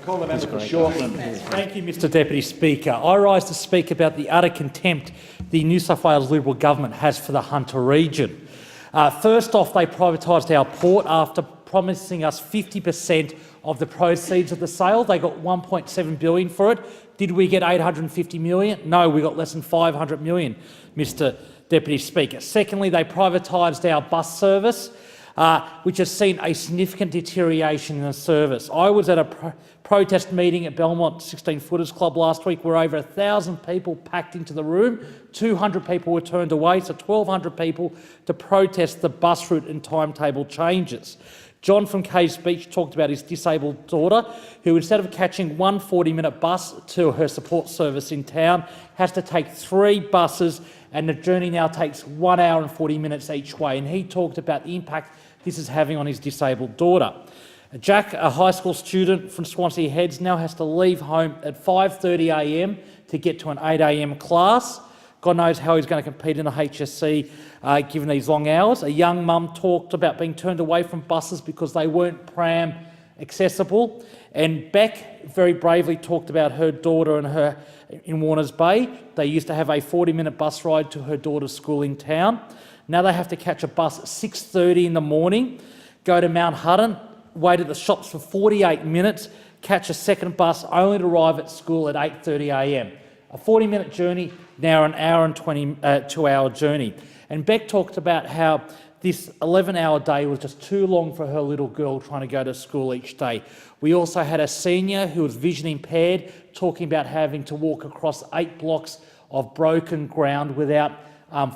Call the member for Shortland. Thank you, Mr Deputy Speaker. I rise to speak about the utter contempt the New South Wales Liberal government has for the Hunter region. First off, they privatised our port after promising us 50% of the proceeds of the sale. They got $1.7 billion for it. Did we get $850 million? No, we got less than $500 million, Mr Deputy Speaker. Secondly, they privatised our bus service, which has seen a significant deterioration in the service. I was at a protest meeting at Belmont 16 Footers Club last week where over 1,000 people packed into the room. 200 people were turned away, so 1,200 people to protest the bus route and timetable changes. John from Caves Beach talked about his disabled daughter, who instead of catching one 40-minute bus to her support service in town, has to take 3 buses, and the journey now takes 1 hour and 40 minutes each way. And he talked about the impact this is having on his disabled daughter. Jack, a high school student from Swansea Heads, now has to leave home at 5:30 a.m. to get to an 8 a.m. class. God knows how he's going to compete in the HSC given these long hours. A young mum talked about being turned away from buses because they weren't pram accessible. And Beck very bravely talked about her daughter and her in Warners Bay. They used to have a 40-minute bus ride to her daughter's school in town. Now they have to catch a bus at 6:30 in the morning, go to Mount Hutton, wait at the shops for 48 minutes, catch a second bus only to arrive at school at 8:30 a.m. A 40-minute journey, now an hour and 2-hour journey. And Beck talked about how this 11-hour day was just too long for her little girl trying to go to school each day. We also had a senior who was vision impaired talking about having to walk across 8 blocks of broken ground without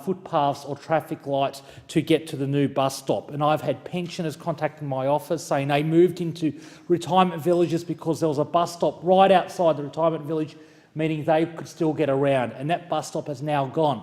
footpaths or traffic lights to get to the new bus stop. And I've had pensioners contacting my office saying they moved into retirement villages because there was a bus stop right outside the retirement village, meaning they could still get around, and that bus stop has now gone.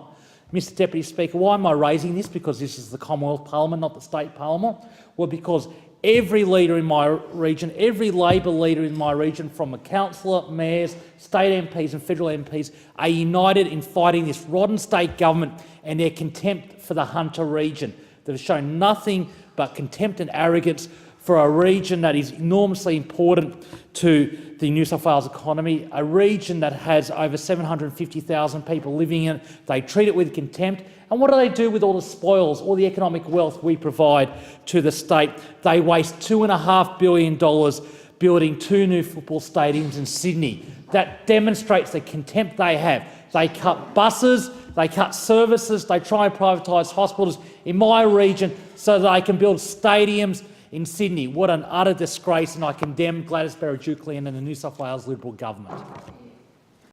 Mr Deputy Speaker, why am I raising this? Because this is the Commonwealth Parliament, not the State Parliament. Well, because every leader in my region, every Labor leader in my region, from a councillor, mayors, state MPs and federal MPs, are united in fighting this rotten state government and their contempt for the Hunter region. They've shown nothing but contempt and arrogance for a region that is enormously important to the New South Wales economy, a region that has over 750,000 people living in it. They treat it with contempt. And what do they do with all the spoils, all the economic wealth we provide to the state? They waste $2.5 billion building 2 new football stadiums in Sydney. That demonstrates the contempt they have. They cut buses, they cut services, they try and privatise hospitals in my region so that they can build stadiums in Sydney. What an utter disgrace, and I condemn Gladys Berejiklian and the New South Wales Liberal government.